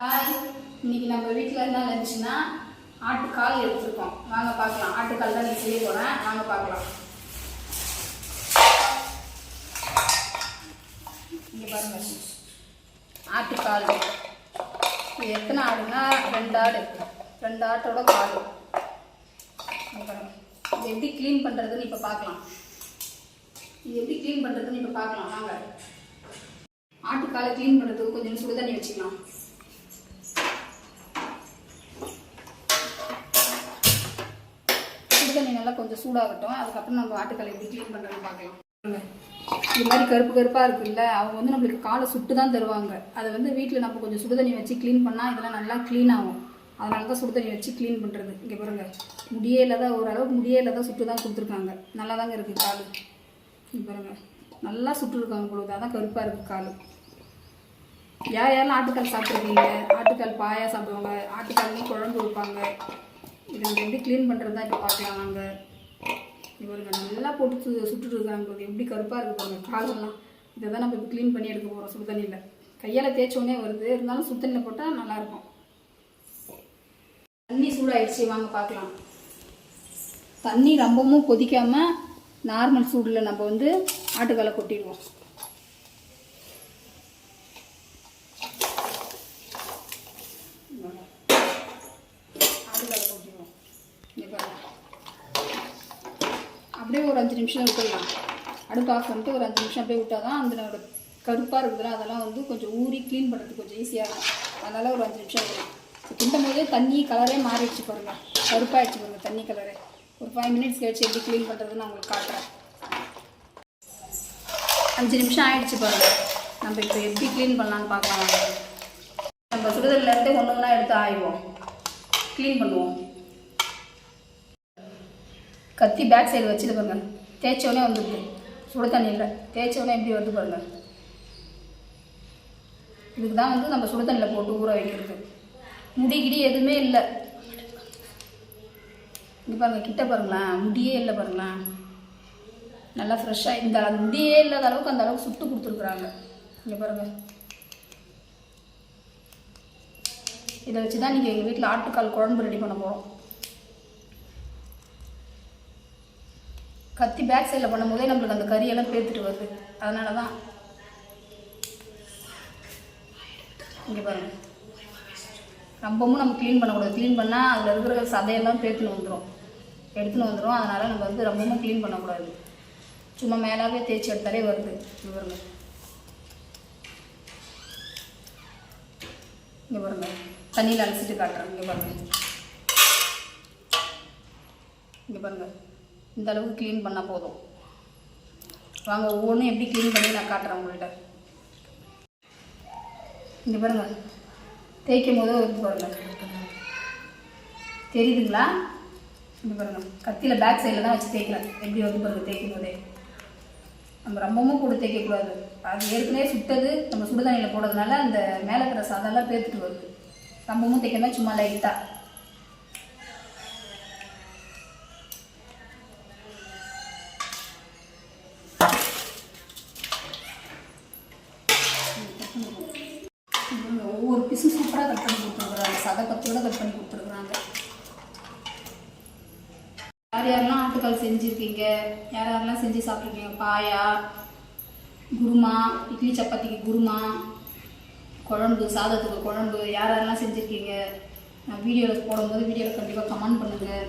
இன்னைக்கு நம்ம வீட்டில் என்ன இருந்துச்சுன்னா ஆட்டுக்கால் எடுத்துருக்கோம். வாங்க பார்க்கலாம். ஆட்டுக்கால் தான் நீ செய்ய போகிறேன். வாங்க பார்க்கலாம். இங்கே பாருங்க, ஆட்டுக்கால். இது எத்தனை ஆடுனா 2 ஆடு, 2 ஆட்டோட கால். இது எப்படி க்ளீன் பண்ணுறதுன்னு இப்போ பார்க்கலாம். வாங்க. ஆட்டுக்காலை க்ளீன் பண்ணுறதுக்கு கொஞ்சம் சுடு தண்ணி வச்சுக்கலாம். தண்ணி நல்லா கொஞ்சம் சூடாகட்டும். அதுக்கப்புறம் நம்ம ஆட்டுக்காலை எப்படி க்ளீன் பண்ணுறதுன்னு பார்க்கலாம். இது மாதிரி கருப்பு கருப்பாக இருக்குல்ல, அவங்க வந்து நம்மளுக்கு காலை சுட்டு தான் தருவாங்க. அதை வந்து வீட்டில் நம்ம கொஞ்சம் சுடு தண்ணி வச்சு க்ளீன் பண்ணால் இதெல்லாம் நல்லா க்ளீன் ஆகும். அதனால தான் சுடு தண்ணி வச்சு க்ளீன் பண்ணுறது. இங்கே பாருங்க, முடியே இல்லாத ஓரளவுக்கு முடியே இல்லாத சுட்டு தான் கொடுத்துருக்காங்க. நல்லா தாங்க இருக்குது கால். இங்கே பாருங்க, நல்லா சுட்டுருக்காங்க பொழுது. அதான் கருப்பாக இருக்குது கால். யாரெல்லாம் ஆட்டுக்கால் சாப்பிட்ருக்கீங்க? ஆட்டுக்கால் பாயா சாப்பிடுவாங்க, ஆட்டுக்கால்லையும் குழம்பு வைப்பாங்க. இதை நம்ம எப்படி க்ளீன் பண்ணுறது தான் இப்போ பார்க்கலாம். நாங்கள் இவருக்கு நல்லா போட்டு சுட்டுட்டு இருக்காங்க. எப்படி கருப்பாக இருக்குது பாருங்கள் காலெல்லாம். இதை தான் நம்ம இப்போ க்ளீன் பண்ணி எடுக்க போகிறோம் சுடு தண்ணியில். கையால் தேய்ச்சோடனே வருது, இருந்தாலும் சுடு தண்ணியில் போட்டால் நல்லாயிருக்கும். தண்ணி சூடாகிடுச்சு, வாங்க பார்க்கலாம். தண்ணி ரொம்பவும் கொதிக்காமல் நார்மல் சூடில் நம்ம வந்து ஆட்டுக்காலை கொட்டிடுவோம். அப்படியே ஒரு 5 நிமிஷம் விட்டுடலாம். அடுப்பு ஆஃப் பண்ணிட்டு ஒரு 5 நிமிஷம் அப்படியே விட்டால் தான் அந்த கருப்பாக இருக்குதுல அதெல்லாம் வந்து கொஞ்சம் ஊறி க்ளீன் பண்ணுறதுக்கு கொஞ்சம் ஈஸியாக இருக்கும். அதனால் ஒரு 5 நிமிஷம் விடலாம். கிண்டும் போதே தண்ணி கலரே மாறிடுச்சு பாருங்கள், கருப்பாகிடுச்சு பாருங்கள் தண்ணி கலரே. ஒரு 5 மினிட்ஸ் கழிச்சு எப்படி க்ளீன் பண்ணுறதுன்னு நான் உங்களுக்கு காட்டுறேன். 5 நிமிஷம் ஆகிடுச்சு பாருங்கள். நம்ம இப்போ எப்படி க்ளீன் பண்ணலான்னு பார்க்கலாம். நம்ம சுடுதல்லேருந்து ஒன்றுன்னா எடுத்து ஆயிடுவோம், க்ளீன் பண்ணுவோம். கத்தி பேக் சைடு வச்சுட்டு பாருங்கள், தேய்ச்சோடனே வந்துடுது. சுடு தண்ணியில் தேய்ச்சோடனே எப்படி வருது பாருங்கள். இதுக்கு தான் வந்து நம்ம சுடு தண்ணியில் போட்டு ஊற வைக்கிறது. முடிகிடி எதுவுமே இல்லை. இங்கே பாருங்கள், கிட்ட பாருங்களேன், முடியே இல்லை பாருங்களேன். நல்லா ஃப்ரெஷ்ஷாக இந்த முடியே இல்லாத அளவுக்கு அந்த அளவுக்கு சுட்டு கொடுத்துருக்குறாங்க. இங்கே பாருங்கள், இதை வச்சு தான் நீங்கள் எங்கள் வீட்டில் ஆட்டுக்கால் குழம்பு ரெடி பண்ண போகிறோம். கத்தி பேக் சைடில் பண்ணும்போதே நம்மளுக்கு அந்த கறியெல்லாம் பேத்துட்டு வருது. அதனால தான் இங்கே பாருங்கள், ரொம்பவும் நம்ம க்ளீன் பண்ணக்கூடாது. க்ளீன் பண்ணால் அதில் இருக்கிற சதையெல்லாம் எடுத்துன்னு வந்துடும். அதனால் நம்ம வந்து ரொம்பவும் க்ளீன் பண்ணக்கூடாது. சும்மா மேலாகவே தேய்ச்சி எடுத்தாலே வருது. இங்கே பாருங்கள், இங்கே பாருங்கள், தண்ணியில் அலசிட்டு காட்டுறேன். இங்கே பாருங்கள், இந்த அளவுக்கு க்ளீன் பண்ணால் போதும். வாங்க ஒவ்வொன்றும் எப்படி க்ளீன் பண்ணி நான் காட்டுறேன் உங்கள்கிட்ட. இங்கே பாருங்கள், தேய்க்கும் போது வந்து பாருங்கள், தெரியுதுங்களா? இங்கே பாருங்கள், கத்தியில் பேக் சைடில் தான் வச்சு தேய்க்கிறேன். எப்படி வந்து பாருங்கள் தேய்க்கும் போதே. நம்ம ரொம்பவும் கூட தேய்க்கக்கூடாது. அது ஏற்கனவே சுட்டது நம்ம சுடு தண்ணியில் போடுறதுனால அந்த மேலே இருக்கிற சதெல்லாம் பேத்துட்டு வருது. ரொம்பவும் தேய்க்கணும், சும்மா லைட்டாக. ஒவ்வொரு பீஸும் சூப்பராக கட் பண்ணி கொடுத்துருக்குறாங்க. சதை கத்தியோட கட் பண்ணி கொடுத்துருக்குறாங்க. யாரெல்லாம் ஆட்டுக்கால் செஞ்சுருக்கீங்க, யாரெல்லாம் செஞ்சு சாப்பிட்ருக்கீங்க? பாயா, குருமா, இட்லி சப்பாத்திக்கு குருமா, குழம்பு, சாதத்துக்கு குழம்பு, யாரெல்லாம் செஞ்சுருக்கீங்க? நான் வீடியோவில் போடும்போது வீடியோவில் கண்டிப்பாக கமெண்ட் பண்ணுங்கள்.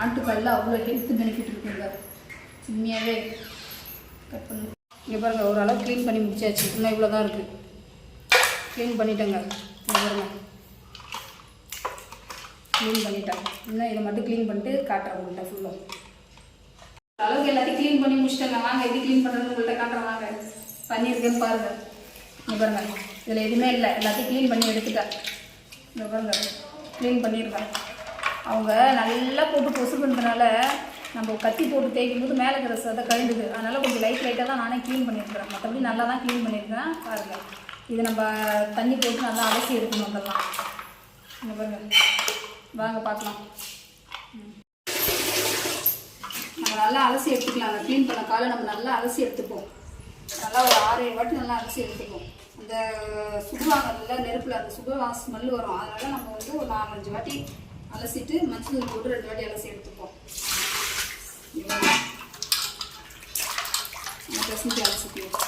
ஆட்டுக்காலில் அவ்வளோ ஹெல்த் பெனிஃபிட் இருக்குங்க. உண்மையாகவே கட் பண்ணு. இங்கே பாருங்கள், ஓரளவு க்ளீன் பண்ணி முடிச்சாச்சு. இன்னும் இவ்வளோ தான் இருக்குது. க்ளீன் பண்ணிட்டேங்க. இங்கே பாருங்கள், க்ளீன் பண்ணிட்டேன். இன்னும் இதை மட்டும் க்ளீன் பண்ணிட்டு காட்டுறேன் உங்கள்கிட்ட ஃபுல்லாக. அளவுக்கு எல்லாத்தையும் க்ளீன் பண்ணி முடிச்சிட்டேங்க. வாங்க எப்படி க்ளீன் பண்ணுறதுன்னு உங்கள்கிட்ட காட்டுறேன். வாங்க, பண்ணியிருக்கேன்னு பாருங்கள். இங்கே பாருங்கள், இதில் எதுவுமே இல்லை, எல்லாத்தையும் க்ளீன் பண்ணி எடுத்துட்டேன். இங்கே பாருங்கள், க்ளீன் பண்ணியிருக்கேன். அவங்க நல்லா போட்டு கொசு பண்ணுறதுனால நம்ம கத்தி போட்டு தேய்க்கும் போது மேலே இருக்கிற சதை கழிந்துது. அதனால் கொஞ்சம் லைட்டாக தான் நானே க்ளீன் பண்ணியிருக்கிறேன். மற்றபடி நல்லா தான் க்ளீன் பண்ணியிருக்கேன். பாருங்கள், இதை நம்ம தண்ணி போட்டு நல்லா அலசி எடுக்கணும். அதெல்லாம் இங்கே பாருங்கள், வாங்க பார்க்கலாம். நம்ம நல்லா அலசி எடுத்துக்கலாம். அந்த க்ளீன் பண்ண காலை நம்ம நல்லா அலசி எடுத்துப்போம். நல்லா ஒரு 6-7 வாட்டி நல்லா அலசி எடுத்துப்போம். அந்த சுடுவாங்கல்ல நெருப்பில் அந்த சுடுவா ஸ்மெல் வரும். அதனால் நம்ம வந்து ஒரு 4-5 வாட்டி அலசிட்டு மஞ்சள் போட்டு 2 வாட்டி அலசி எடுத்துப்போம். பெசஞ்சு அலசிக்குவோம்.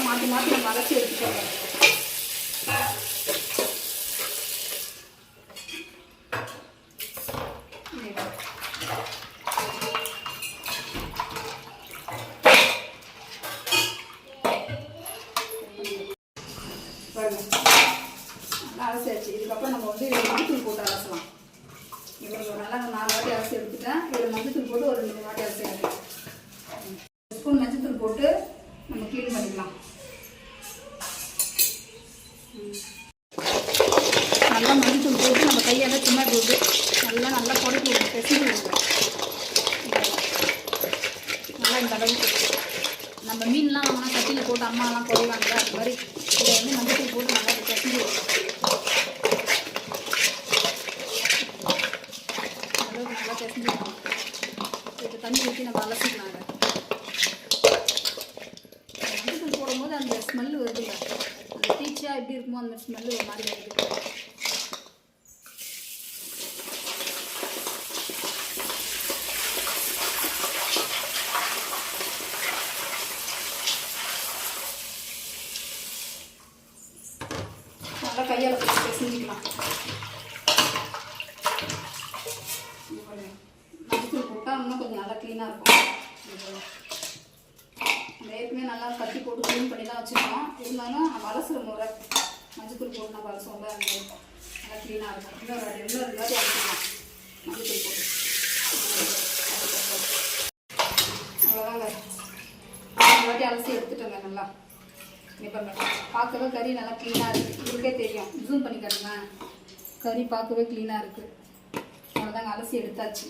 மாற்றி மாற்றி நம்ம அலசி எடுத்துக்கோங்க. அலசியாச்சு. இதுக்கப்புறம் நம்ம வந்து மஞ்சள் போட்டு அலசலாம். இவ்வளோ நல்லா 4 வாட்டி அலசி எடுத்துட்டேன். இதில் மஞ்சள் போட்டு ஒரு 2 வாட்டி அலசி எடுக்கலாம். ஸ்பூன் மஞ்சள் போட்டு நம்ம க்ளீன் பண்ணிக்கலாம். நல்லா மஞ்சள் போட்டு நம்ம கையால் சும்மா போட்டு நல்லா குறைச்சி விடுங்க. பெசஞ்சு விடுங்க. நல்லா இந்த அளவுக்கு நம்ம மீன்லாம் வாங்கினா சட்டியில் போட்டு அம்மாலாம் குறைவாங்கல்ல, அது மாதிரி இதை வந்து மஞ்சள் போட்டு நல்லா பெசஞ்சு விடுங்க. அளவுக்கு நல்லா பெசஞ்சு விடுவோம். இப்போ தண்ணி ஊற்றி நம்ம அலசிக்கலாங்க. மஞ்சள் போடும்போது அந்த ஸ்மெல்லு வருதுங்க. அந்த டீச்சா எப்படி இருக்குமோ அந்த ஸ்மெல்லு ஒரு மாதிரி வருது. நல்லா கையால் செஞ்சுக்கலாம். மஞ்சள் போட்டால் இன்னும் கொஞ்சம் நல்லா க்ளீனாக இருக்கும். நம்ம ஏற்கனவே நல்லா கட்டி போட்டு க்ளீன் பண்ணி தான் வச்சுருக்கோம். இருந்தாலும் நம்ம அலசுகிற முறை மஞ்சள் போட்டு நம்ம அலசுவோம்ல, அந்த நல்லா க்ளீனாக இருக்கும். இன்னொரு வாட்டி அலசிக்கலாம் மஞ்சள் போட்டு. அவ்வளோதாங்க. 2 வாட்டி அலசி எடுத்துட்டோங்க. நல்லா இப்போ பார்க்கவே கறி நல்லா க்ளீனாக இருக்குது. இதுக்கே தெரியும். ஜூம் பண்ணி காட்டுங்க. கறி பார்க்கவே க்ளீனாக இருக்குது. அவ்வளோதாங்க, அலசி எடுத்தாச்சு.